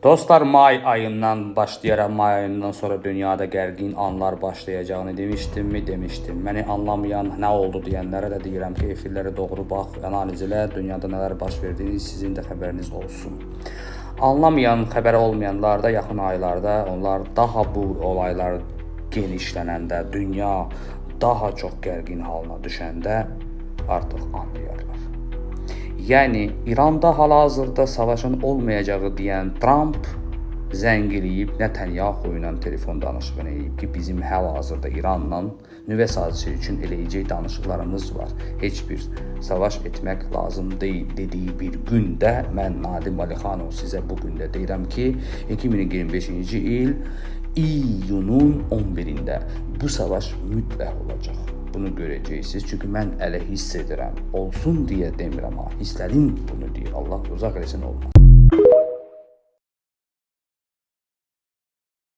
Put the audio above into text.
Dostlar, may ayından başlayarak may ayından sonra dünyada gərgin anlar başlayacağını demiştim mi? Demiştim. Məni anlamayan, nə oldu deyənlərə də deyirəm ki, efirlərə doğru bax, analiz elə, dünyada nələr baş verdiğini sizin də xəbəriniz olsun. Anlamayan, xəbəri olmayanlar da yaxın aylarda, onlar daha bu olaylar genişlənəndə, dünya daha çox gərgin halına düşəndə artıq anlayarlar. Yəni İranda hal-hazırda savaşın olmayacağı deyən Trump zəng eləyib Netanyahu ilə telefon danışığını eləyib ki, bizim hal-hazırda İranla nüvə sazişi üçün eləyəcək danışıqlarımız var. Heç bir savaş etmək lazım deyil dediyi bir gündə mən Nadim Alixanov sizə bu gündə deyirəm ki, 2025-ci il iyunun 11-də bu savaş mütləq olacaq. Bunu görəcəksiniz. Çünki mən elə hiss edirəm. Olsun deyə demirəm, amma hisslərim bunu deyir. Allah uzaq eləsin olmaz.